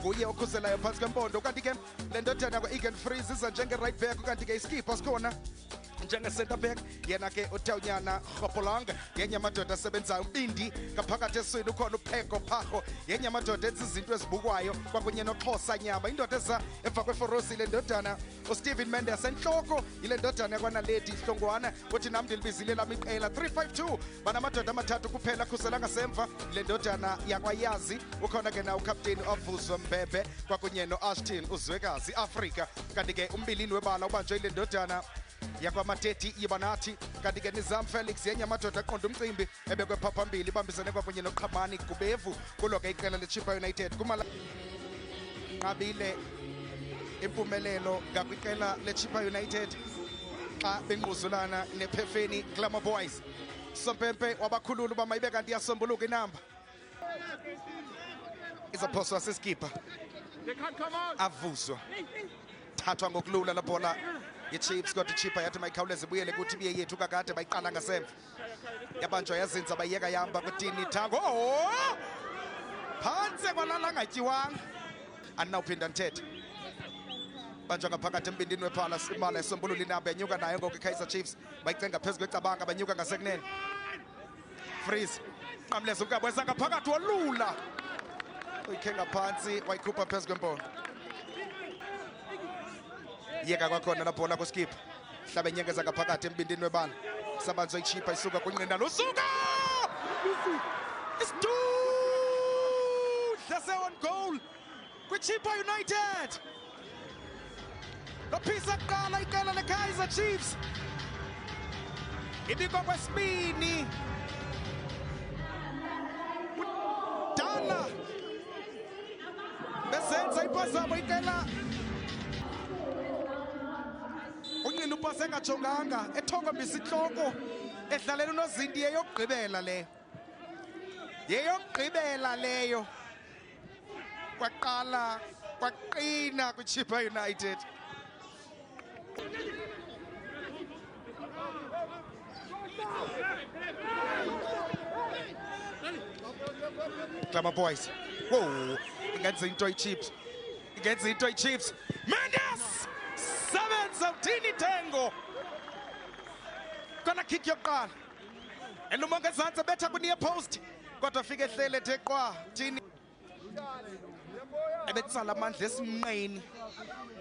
nguye okhuselayo phansi kwempondo kanti ke le ndodana kwa-Egan Freeze iza njenge-right back kanti ke iskipper sikhona njenge-center back yena ke uTaunyana Rhopolanga yenye amadoda asebenzayo umbindi ngaphakathi eswini ukhona uPheko Phago yenye amadoda enza izinto ezibukwayo kwakunye noXhosa Nyama indoda eza emva kweforosi le ndodana uSteven Mendes enhloko yile ndodana yakwaNaledi Hlongwane uthi nam ndilibizile lami iqela 352 banamadoda amathathu kuphela akhusela ngasemva le ndodana yakwayazi ukhona ke na ukapteni Avuzwe Mbebe kwakunye noAshton Uzwekazi Afrika kanti ke umbilini webala ubanjwe ile ndodana yakwaMateti Yibanathi kanti ke Nizam Felix yenye amadoda aqonda umcimbi ebekwe phambili ibambisene kwakunye noQhamani Gubevu kulo ke iqela leChippa United qabile impumelelo ngakwiqela leChippa United xa benquzulana nePhefeni Glamour Boys Sompempe wabakhululu bamayibe kanti yasombuluka inamba izaphoswa seskipper avuzwa thathwa ngokulula la bola ye-Chiefs kodwa iChippa yathi mayikhawuleze ibuyele kuthi ibiye yethu kakade bayiqala ngasemva yabanjwa yazinza bayiyeka yahamba kwetini Thango phansi kwalala ngatyiwanga andinawuphinda ndithethe banjwa ngaphakathi embindini wephala imala esombulula inamba yanyuka nayo ngoku iKaizer Chiefs bayicenga phezu kwecabanga banyuka ngasekunene Freeze qamleza ukabweza ngaphakathi wolula uyikhe ngaphansi wayikhupha phezu kwempondo yeka kwakhona la bola kuskipper hlabe nyengeza ngaphakathi embindini webala sabanzo iChippa isuka kunqinda lusuka it's the on goal kwiChippa United lophisa kuqala iqela leKaizer Chiefs ibikwa kwesibini dala besenza impazamo iqela unqina upase engajonganga ethokombisa inhloko edlalela uNozindi yeyokugqibela leyo kwaqala kwaqina kwiChippa United Glamour Boys ingenza into iChiefs Mendes sevenza uThini Tengo kona kick yokuqala elumonga ezantsi betha kuniye post kodwa fika ehlele theqwa Thini ebetsala amandla esinqeni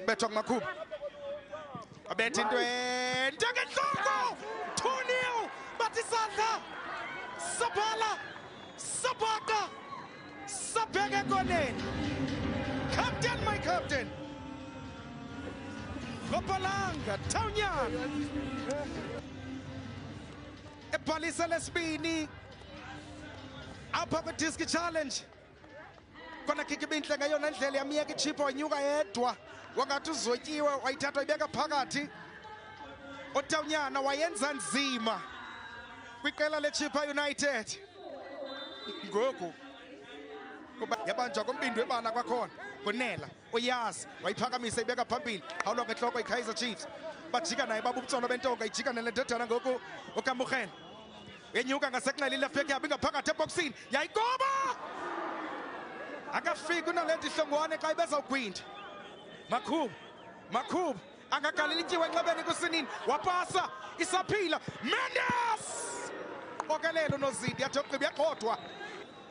bethwa kumakhuba abetha into ngenhloko 2-0 bathi isandla sabhala sabhaqa sabheke ekoneni my captain Rhopolanga Taunyana ebhalisa lesibini apha kwi-disc challenge kona kick ibinhle ngayona ndlela yamiyeka iChippa wanyuka yedwa wangathi uzotyiwe wayithatha wayibeka phakathi uTaunyana wayenza nzima kwiqela leChippa United ngoku kuba yabanjwa kombindi webala kwakhona kunela uyazi wayiphakamisa ibeka phambili hawulwa ngehloko iKaizer Chiefs bajika naye babubutsolo bentonga ijika nele ndodana ngoku uKamohelo yenyuka ngasekunxele ileft back yabo ingaphakathi eboxini yayikoba akafika uNaledi Hlongwane xa ibezawugwinda Makhubu angagaleli ityiwe enxebeni kusinini wapasa isaphila Mendes okelela uNozindi yathi ogqiba yaqodwa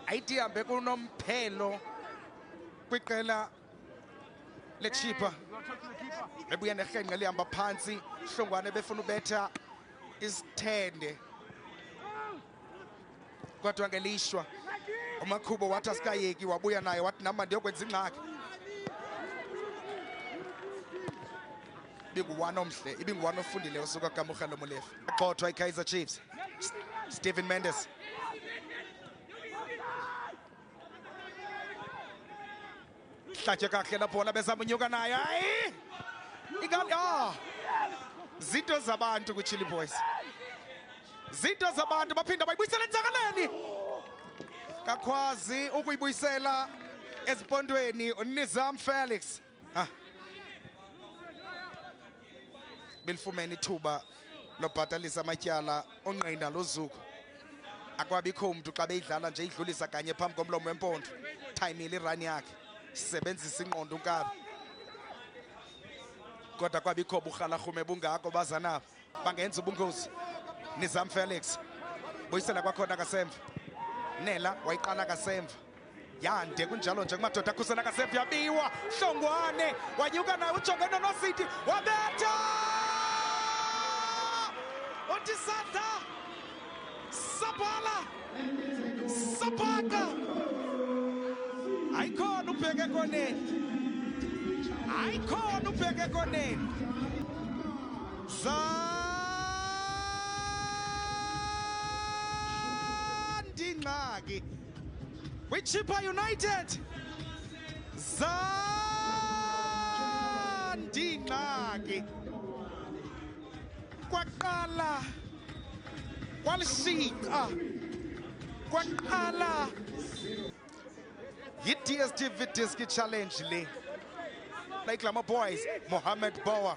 ayithi hambe kuNomphelo kwiqela leChippa ebuya nehenqe lihamba phansi Hlongwane befuna ubetha isithende kodwa ngelishwa uMakhubo wathi asikayeki wabuya naye wathi namba ndiyokwenza ingxaki ibingu-1 omhle ibingu-1 ofundileyo usuka kuKamohelo Molefe gxothwa iKaizer Chiefs Steven Mendes hlatye kahle la bhola bezama unyuka nayo hayi zinto zabantu kwiChilli Boys zinto zabantu baphinda bayibuyisela enzakaleni kakhwazi ukuyibuyisela ezipondweni uNizam Felix bilifumene ithuba lobhatalisa amatyala onqina lozuko akwabikho umuntu xa beyidlala nje idlulisa kanye phambi komlomo wempondo timile irun yakhe sebenzisa ingqondo uNkabi kodwa kwabikho buhalahume bungako bazana bangenza ubungozi. Nizam Felix buyisela kwakhona kasemva, Nela wayiqala kasemva, yande kunjalo nje kumadoda akhusela kasemva, yabiwa Hlongwane wanyuka naye ujongene noSithi wabetha uthi Sadla Sabhala Sapaka ayikhona ubheke ekoneni, ayikhona ubheke ekoneni. Zandingxaki kwiChippa United, Zandingxaki kwaqala kwalishika kwaqala yi-DStv Disc Challenge le like Glamour Boys. Mohamed Boa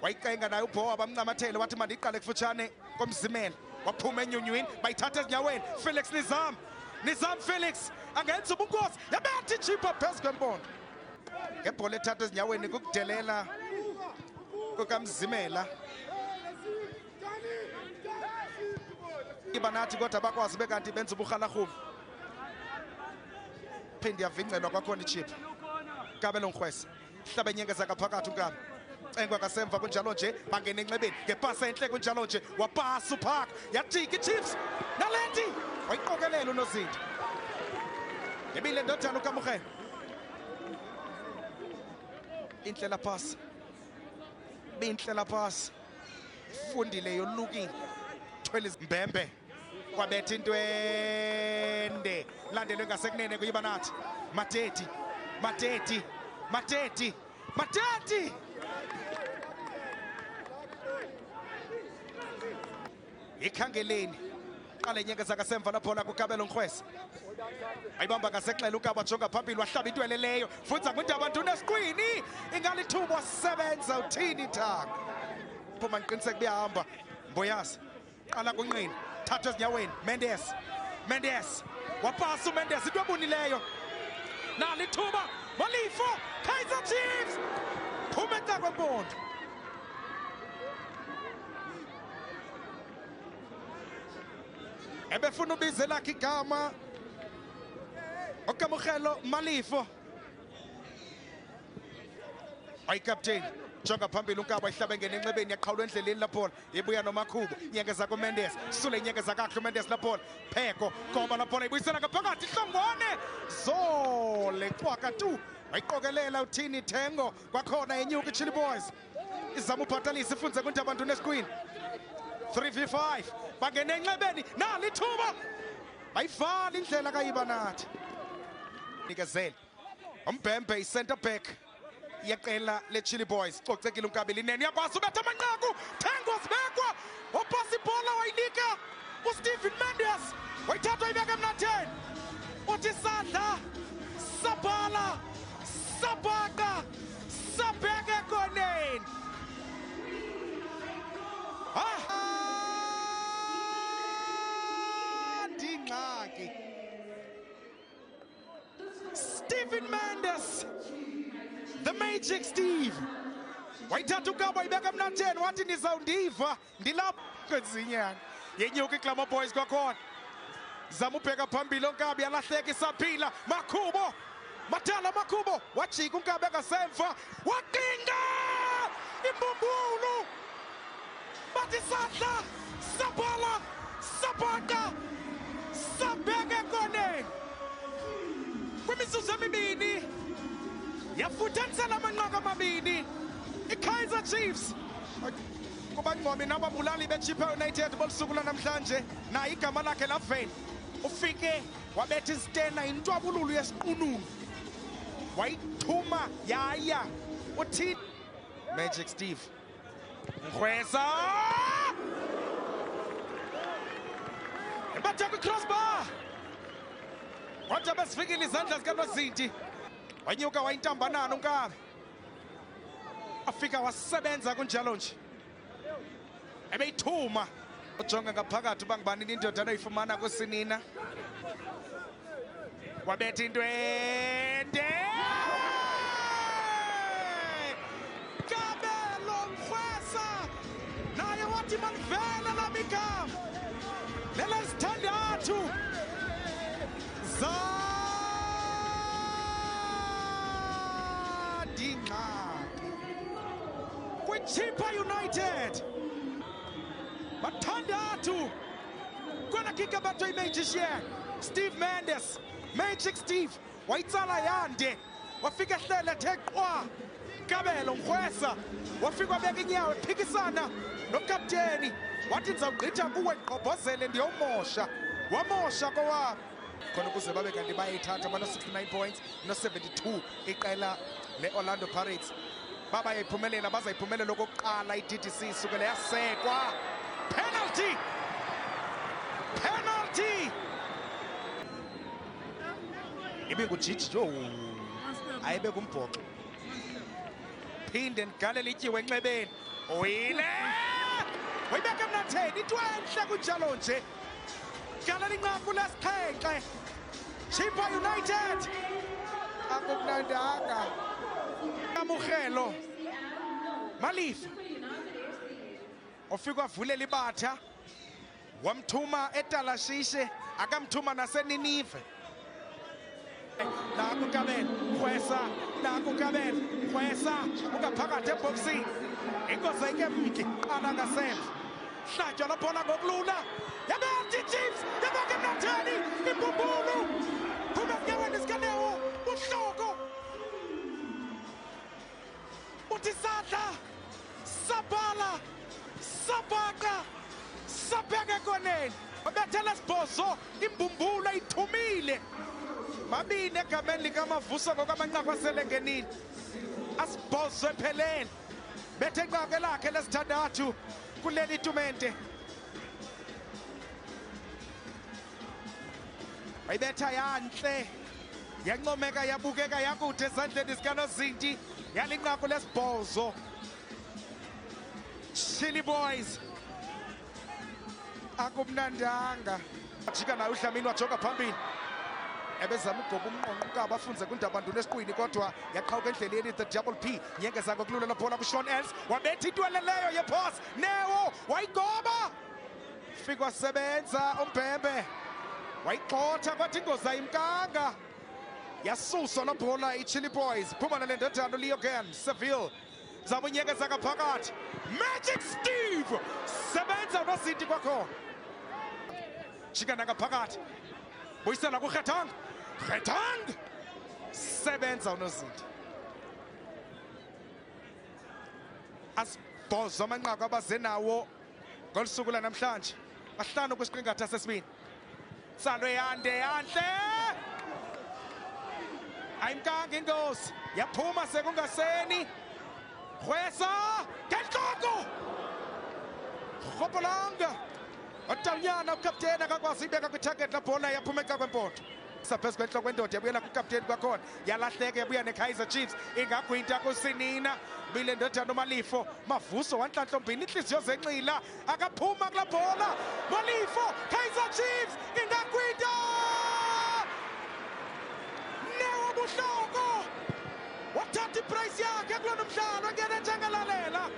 wayiqenga naye uBoa bamncamathele wathi mandiqale kufutshane komzimela, waphuma enyunyweni bayithatha ezinyaweni. Felix Nizam Felix angenza ubungozi, yabetha iChippa phezu kwempondo ngebhola ethatha ezinyaweni kukudelela kukamzimela. Ibanathi kodwa bakwazi bekanti benza ubuhalahume. Phinde yavincelwa kwakhona iChippa. Kabelo Ngwese hlaba inyengeza kaphakathi uNkabi, cengwa kasemva kunjalo nje bangena enxebeni ngepasa enhle kunjalo nje wapasa uPark yajika iChiefs nalenti wayiqokelela uNozinto. Yebile ndodana uKamukhelo indlela pass bindlela pass fundile yolukile thwele Mbembe kwabetha intwende landelwe ngasekunene kuyiBanathi. Mateti ikhangeleni qala inyengeza kasemva lapho la kuKabelo Ngwese ayibamba ngaseklela uKaba jonga phambili wahlaba intwele leyo funza kwindabantu nesiqwini ingalithuba wasebenza uthini Thanga phuma ngiqiniseke kuyahamba. Mboyasi qala kunqini thatha ezinyaweni Mendes wapasa uMendes into ebunileyo nalithuba Malifo Kaizer Chiefs phuma eca kwempondo. Ebefuna ubize lakhe igama uKamukhelo Malifo ayikapteni jonga phambili uNkaba ihlaba engena enxebeni yaqhawula endleleni lapho ibuya noMakhubo nyengeza kuMendes sule nyengeza kahle uMendes lapho Pheko Gomba lapho ibuyisela ngaphakathi Hlongwane Zole Xwaka tu ayiqokelela uthini Thengo kwakhona enyuka iChilli Boys izama ubhatalisa ifunze kwindabantu nesiqwini 3v5 bangena enxebeni nalithuba bayivala indlela kayiBanathi nikezela uMbembe center back yeqela leChilli Boys cocekile uNkabile inene yakwazi ubetha amanqaku Thengo sibekwa upasa ibhola wayinika uStephen Mendes wayithatha wayibeka emnatheni uthi Sadla Sabhala Sabaka Sabeke ekoneni. Ndingxaki Stephen Mendes, the Magic Steve wayithatha uKaba wayibeka emnatheni wathi nizawundiva ndilapha kwezinyana yenyuka iGlamour Boys kwakhona zama ubheka phambili uNkabi yalahleka isaphila Mathala Makhubo wajika uNkabi ngasemva waqinga imbumbulu bathi Sadla Sabhala Sabaka Sabeke ekoneni kwimizuzu emibini yafuthanisela amanqaku amabini iKaizer Chiefs. Kubangqomi nababulali beChippa United bolusuku namhlanje naye igama lakhe lavela ufike wabetha isitena intwabululu yesiqununu wayithuma yaya uthi Magic Steve Ngwesa ebatha kwicrossbar wathi besifikile izandla zikaNozinti wanyuka wayintambanana uNkabi afika wasebenza kunjalo nje ebeyithuma ujonga ngaphakathi bangibani indodana ayifumana kusinina wabetha into ende Kabelo Mkhwesa naye wathi malivela lami igama lelesithandathu Zadingxaki kwiChippa United bathandathu kona kika bato imagician Steve Mendes Magic Steve wayitsala yande wafika ehlele theqwa Kabelo Mkhwesa wafika wabeka inyawo ephikisana nokapteni wathi ndizawugqitha kuwe ndiqobhozele ndiyomosha wamosha kowabo khona ukuze babe kanti bayayithatha bano-69 points no-72 iqela le-Orlando Pirates babayayiphumelela bazayiphumelela okokuqala i-DDC sukela yasekwa penalty ibingujiji jo ayibeka umbhoxo phinde ndigalele ityiwe enxebeni oyile wayibeka emnatheni into entle kunjalo nje galela inqaku lesixhenxe Chippa United akumnandanga amurhelo Malifa ofika wavulela ibatha wamthuma eTalashishe akamthuma naseNinive naku Kabelo Mkhwesa ungaphakathi eboxini inkosi ayikemke qala ngasemva hlatywa laphola ngokulula yabethi Chiefs yabeka emnatheni imbumbulu phuma enyaweni isikanewo uhloko uthi sadla sabhala sabhaqa sabheka ekoneni wabethela sibhozo imbumbulu ayithumile mabini egameni likamavuso ngokamanqaku aselengenile asibhozo ephelele bethe inqaku lakhe lesithandathu kuleli tumente ayibetha yanhle yancomeka yabukeka yakude esandleni sikanozinti yalinqaku lesibhozo Chilli Boys akumnandanga ajika naye uDlamini wajoga phambili ebezama ugoba umnqonqo unkaba afunze kwindabanduna esiqwini kodwa yaqhawuka endleleni the double P nyengeza ngokulula laphola kuShawn Els wabetha intweleleyo yephos Newo wayigoba fika wasebenza uMbhembe wayixhotha kwathi ingozi ayimkanga yasuswa labhola iChilli Boys phuma nale ndodana Leo Gan Seville zaba unyengeza ngaphakathi Magic Steve sebenza unozinti kwakhona jikana ngaphakathi buyisela kuGetang sebenza unozinti asibhozo amanqaku abaze nawo ngolusuku lanamhlanje bahlanu kwisiqingatha sesibini salo yande yanhle ayimkanga ingozi yaphuma sekungaseni Mkhwesa ngenhloko Rhopolanga Otanyana ukapteni akakwazi ibeka kwitarget labhola yaphumeka kwempoto saphezu kwenhloko kwendoda yabuyela kukapteni kwakhona yalahleka yabuya neKaizer Chiefs ingagwinta kusinina bile ndodana uMalifo Mavuso wanhlanhlombini inhliziyo zenxila akaphuma kula bhola Malifo Kaizer Chiefs ingagwinta Newo buhloko wathatha iprice yakhe kulona mdlalo ngene njengelalela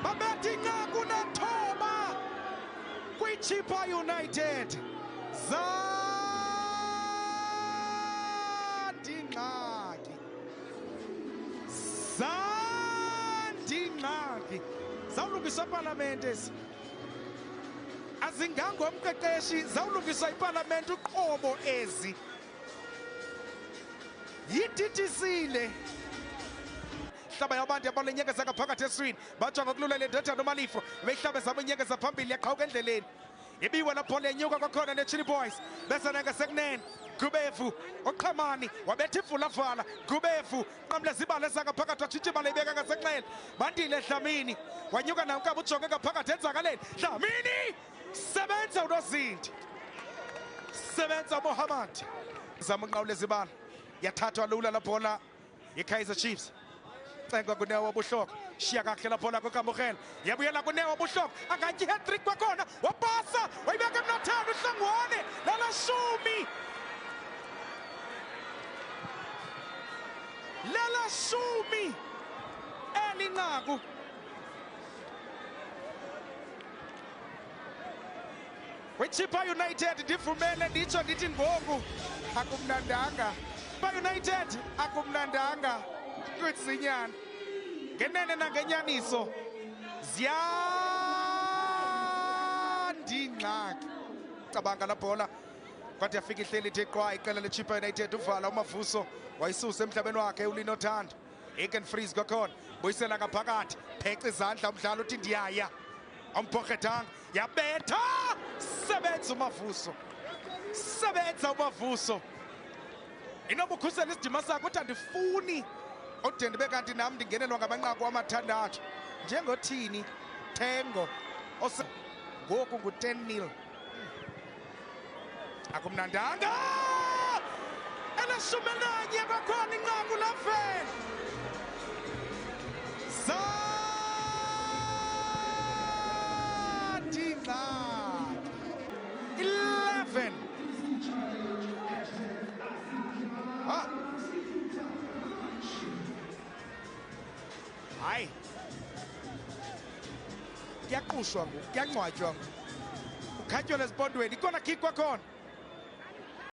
babethi inqaku nethoba kwiChippa United Zadingxaki zawulungiswa iParliament ezi azingangomqeqeshi zawulungiswa iParliament uqobo ezi yididisile hlaba yabantu yabalenyenkeza ngaphakathi eswini bajonga kulula le ndodana uMalifo beyihlabe zama inyengeza phambili yaqhawuka endleleni ibiwe lapho lenyuka kwakhona neChilli Boys bese nangasekunene Gubevu oqhamani wabetha ivulavala Gubevu qamle zibale zangaphakathi watshintsha imali ibeka ngasenxele bandile Dlamini wanyuka nankaba ujonge ngaphakathi enzakaleni Dlamini sebenza unozinti sebenza Mohammed zama unqawule zibala yathathwa lula la bhola iKaizer Chiefs cenga kuNewo Buhloko shiya kahle la bhola kuKamohela yabuyela kuNewo Buhloko angathi hat-trick kwakhona wapasa wayibeka emnatheni uhlangwane lalashumi lelashumi elinqaku Wichipha United ndivumele nditsho ndithi ngoku akumnandanga United akumnandanga kwitsinyana ngenene nangenyaniso ziyandingxaki cabanga la bhola kwathi yafika ihleli ithe qwa iqela leChippa United uvala uMavuso wayisusa emhlabeni wakhe uLino Thando Egan Freeze kwakhona buyisela ngaphakathi pheca izandla umdlalo uthi ndiyaya amphokhethanga yabetha sebenza uMavuso inobukhusela isidima sakhe uthi andifuni odende bekanti nam ndingenelwa ngamanqaku amathandathu njengothini Thengo ngoku ngu-10-0 akumnandanga eleshumi elinanye kwakhona inqaku lavela zandingxaki 11 hayi kuyaqushwa ngoku kuyancwatywa ngoku ukhatywa lezipondweni ikona kick kwakhona